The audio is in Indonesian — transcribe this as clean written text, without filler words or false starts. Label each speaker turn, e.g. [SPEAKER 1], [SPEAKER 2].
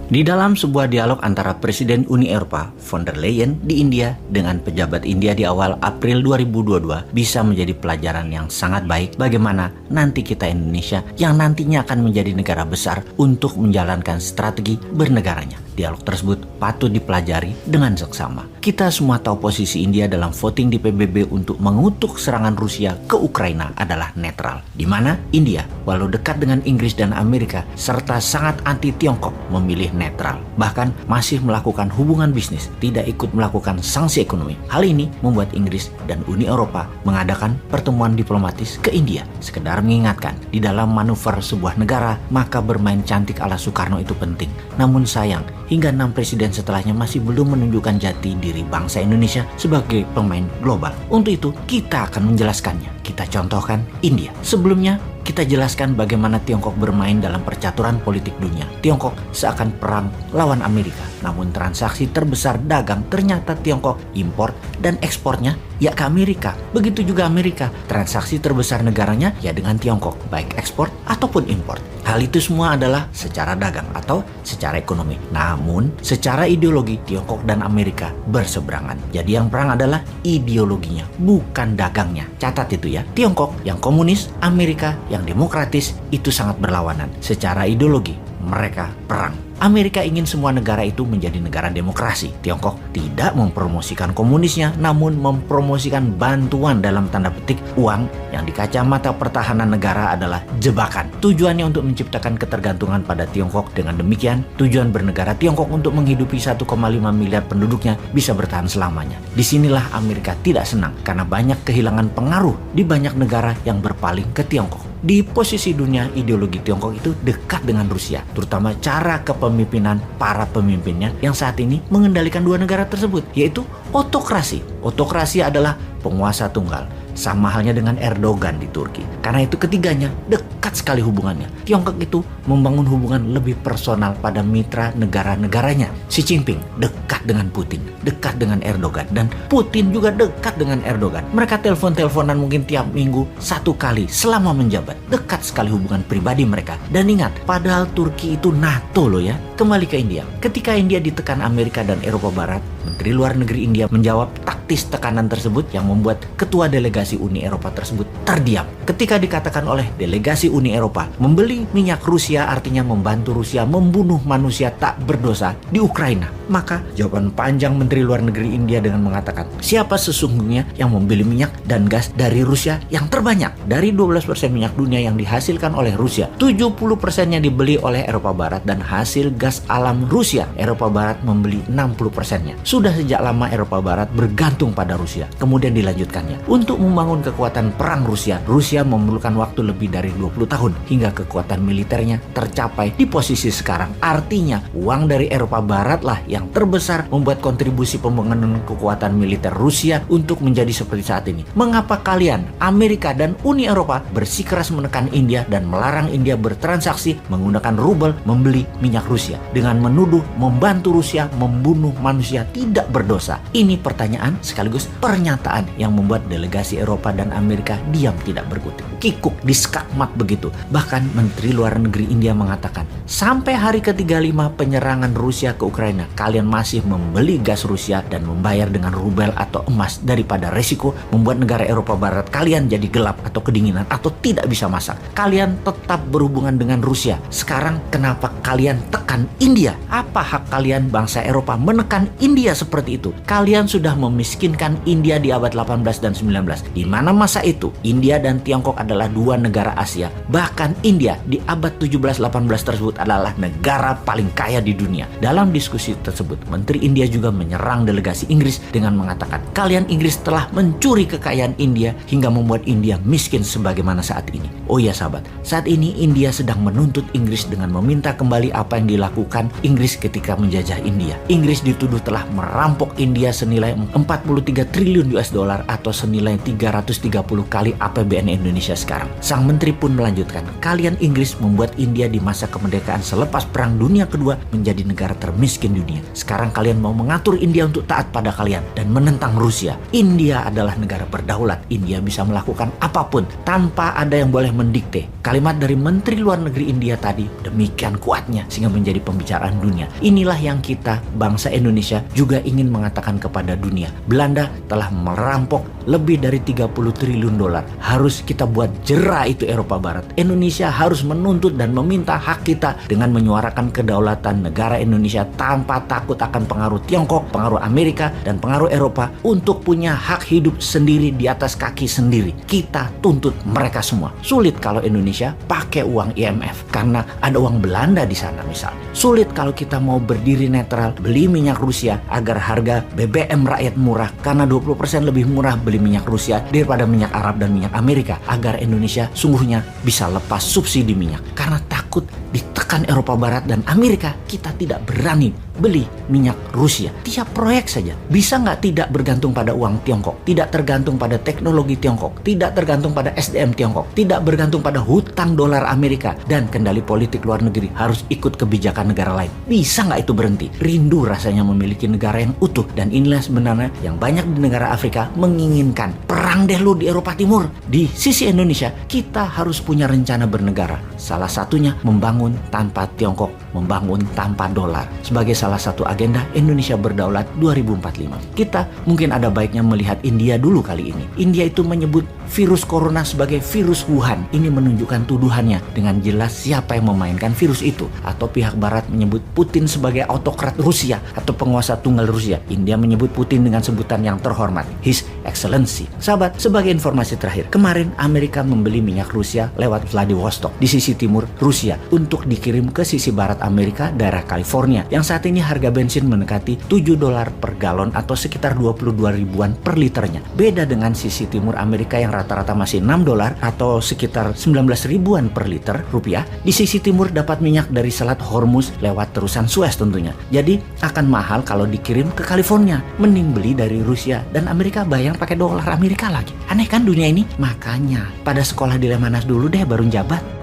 [SPEAKER 1] Di dalam sebuah dialog antara Presiden Uni Eropa von der Leyen di India dengan pejabat India di awal April 2022 bisa menjadi pelajaran yang sangat baik bagaimana nanti kita Indonesia yang nantinya akan menjadi negara besar untuk menjalankan strategi bernegaranya. Dialog tersebut patut dipelajari dengan seksama. Kita semua tahu posisi India dalam voting di PBB untuk mengutuk serangan Rusia ke Ukraina adalah netral, di mana India, walau dekat dengan Inggris dan Amerika, serta sangat anti Tiongkok, memilih netral. Bahkan masih melakukan hubungan bisnis, tidak ikut melakukan sanksi ekonomi. Hal ini membuat Inggris dan Uni Eropa mengadakan pertemuan diplomatis ke India. Sekedar mengingatkan, di dalam manuver sebuah negara, maka bermain cantik ala Soekarno itu penting. Namun sayang, hingga 6 presiden setelahnya masih belum menunjukkan jati diri bangsa Indonesia sebagai pemain global. Untuk itu, kita akan menjelaskannya. Kita contohkan India. Sebelumnya, kita jelaskan bagaimana Tiongkok bermain dalam percaturan politik dunia. Tiongkok seakan perang lawan Amerika. Namun transaksi terbesar dagang ternyata Tiongkok impor dan ekspornya ya ke Amerika. Begitu juga Amerika. Transaksi terbesar negaranya ya dengan Tiongkok, baik ekspor ataupun impor. Hal itu semua adalah secara dagang atau secara ekonomi. Namun secara ideologi Tiongkok dan Amerika berseberangan. Jadi yang perang adalah ideologinya, bukan dagangnya. Catat itu ya. Tiongkok yang komunis, Amerika yang demokratis, itu sangat berlawanan. Secara ideologi mereka perang. Amerika ingin semua negara itu menjadi negara demokrasi. Tiongkok tidak mempromosikan komunisnya, namun mempromosikan bantuan dalam tanda petik uang yang di kacamata pertahanan negara adalah jebakan. Tujuannya untuk menciptakan ketergantungan pada Tiongkok. Dengan demikian, tujuan bernegara Tiongkok untuk menghidupi 1,5 miliar penduduknya bisa bertahan selamanya. Disinilah Amerika tidak senang karena banyak kehilangan pengaruh di banyak negara yang berpaling ke Tiongkok. Di posisi dunia, ideologi Tiongkok itu dekat dengan Rusia, terutama cara kepemimpinan para pemimpinnya yang saat ini mengendalikan dua negara tersebut, yaitu otokrasi. Otokrasi adalah penguasa tunggal, sama halnya dengan Erdogan di Turki. Karena itu ketiganya dekat sekali hubungannya. Tiongkok itu membangun hubungan lebih personal pada mitra negara-negaranya. Xi Jinping dekat dengan Putin, dekat dengan Erdogan, dan Putin juga dekat dengan Erdogan. Mereka telepon-teleponan mungkin tiap minggu 1 kali selama menjabat. Dekat sekali hubungan pribadi mereka. Dan ingat, padahal Turki itu NATO loh ya. Kembali ke India. Ketika India ditekan Amerika dan Eropa Barat, Menteri Luar Negeri India menjawab taktis tekanan tersebut yang membuat ketua delegasi Uni Eropa tersebut terdiam. Ketika dikatakan oleh delegasi Uni Eropa, membeli minyak Rusia artinya membantu Rusia membunuh manusia tak berdosa di Ukraina. Maka jawaban panjang Menteri Luar Negeri India dengan mengatakan, siapa sesungguhnya yang membeli minyak dan gas dari Rusia yang terbanyak? Dari 12% minyak dunia yang dihasilkan oleh Rusia, 70%-nya dibeli oleh Eropa Barat, dan hasil gas alam Rusia, Eropa Barat membeli 60%-nya. Sudah sejak lama Eropa Barat bergantung pada Rusia. Kemudian dilanjutkannya. Untuk membangun kekuatan perang Rusia memerlukan waktu lebih dari 20 tahun hingga kekuatan militernya tercapai di posisi sekarang. Artinya, uang dari Eropa Barat lah yang terbesar membuat kontribusi pembangunan kekuatan militer Rusia untuk menjadi seperti saat ini. Mengapa kalian, Amerika dan Uni Eropa, bersikeras menekan India dan melarang India bertransaksi menggunakan rubel membeli minyak Rusia dengan menuduh membantu Rusia membunuh manusia tidak berdosa? Ini pertanyaan sekaligus pernyataan yang membuat delegasi Eropa dan Amerika diam tidak berkutik. Kikuk, diskakmat begitu. Bahkan Menteri Luar Negeri India mengatakan, sampai hari ke-35 penyerangan Rusia ke Ukraina, kalian masih membeli gas Rusia dan membayar dengan rubel atau emas daripada resiko membuat negara Eropa Barat kalian jadi gelap atau kedinginan atau tidak bisa masak. Kalian tetap berhubungan dengan Rusia. Sekarang kenapa kalian tekan India? Apa hak kalian bangsa Eropa menekan India seperti itu? Kalian sudah memiskinkan India di abad 18 dan 19. Di mana masa itu India dan Tiongkok adalah dua negara Asia. Bahkan India di abad 17-18 tersebut adalah negara paling kaya di dunia. Dalam diskusi tersebut, Menteri India juga menyerang delegasi Inggris dengan mengatakan, kalian Inggris telah mencuri kekayaan India hingga membuat India miskin sebagaimana saat ini. Oh ya sahabat, saat ini India sedang menuntut Inggris dengan meminta kembali apa yang dilakukan Inggris ketika menjajah India. Inggris dituduh telah merampok India senilai 43 triliun US dollar atau senilai 330 kali APBN Indonesia sekarang. Sang menteri pun melanjutkan, kalian Inggris membuat India di masa kemerdekaan selepas Perang Dunia Kedua menjadi negara termiskin dunia. Sekarang kalian mau mengatur India untuk taat pada kalian dan menentang Rusia. India adalah negara berdaulat. India bisa melakukan apapun tanpa ada yang boleh mendikte. Kalimat dari Menteri Luar Negeri India tadi demikian kuatnya sehingga menjadi pembicaraan dunia. Inilah yang kita, bangsa Indonesia, juga ingin mengatakan kepada dunia. Belanda telah merampok lebih dari 30 triliun dolar. Harus kita buat jera itu Eropa Barat. Indonesia harus menuntut dan meminta hak kita dengan menyuarakan kedaulatan negara Indonesia tanpa takut akan pengaruh Tiongkok, pengaruh Amerika, dan pengaruh Eropa untuk punya hak hidup sendiri di atas kaki sendiri. Kita tuntut mereka semua. Sulit kalau Indonesia pakai uang IMF karena ada uang Belanda di sana misalnya. Sulit kalau kita mau berdiri netral, beli minyak Rusia agar harga BBM rakyat murah karena 20% lebih murah beli minyak Rusia daripada minyak Arab dan minyak Amerika, agar Indonesia sungguhnya bisa lepas subsidi minyak. Karena takut ditekan Eropa Barat dan Amerika, kita tidak berani beli minyak Rusia. Tiap proyek saja bisa nggak tidak bergantung pada uang Tiongkok, tidak tergantung pada teknologi Tiongkok, tidak tergantung pada SDM Tiongkok, tidak bergantung pada hutang dolar Amerika, dan kendali politik luar negeri harus ikut kebijakan negara lain. Bisa nggak itu berhenti? Rindu rasanya memiliki negara yang utuh, dan inilah sebenarnya yang banyak di negara Afrika menginginkan. Perang deh lu di Eropa Timur. Di sisi Indonesia, kita harus punya rencana bernegara. Salah satunya membangun tanpa Tiongkok, membangun tanpa dolar. Sebagai salah satu agenda Indonesia berdaulat 2045. Kita mungkin ada baiknya melihat India dulu kali ini. India itu menyebut virus corona sebagai virus Wuhan. Ini menunjukkan tuduhannya dengan jelas siapa yang memainkan virus itu. Atau pihak barat menyebut Putin sebagai autokrat Rusia atau penguasa tunggal Rusia. India menyebut Putin dengan sebutan yang terhormat, His Excellency. Sahabat, sebagai informasi terakhir, kemarin Amerika membeli minyak Rusia lewat Vladivostok di sisi timur Rusia untuk dikirim ke sisi barat Amerika, daerah California, yang saat ini harga bensin mendekati $7 per galon atau sekitar 22 ribuan per liternya. Beda dengan sisi timur Amerika yang rata-rata masih $6 atau sekitar 19 ribuan per liter rupiah. Di sisi timur dapat minyak dari Selat Hormuz lewat terusan Suez tentunya. Jadi akan mahal kalau dikirim ke California. Mending beli dari Rusia dan Amerika bayar pakai dolar Amerika lagi. Aneh kan dunia ini? Makanya pada sekolah di Lemhanas dulu deh baru jabat.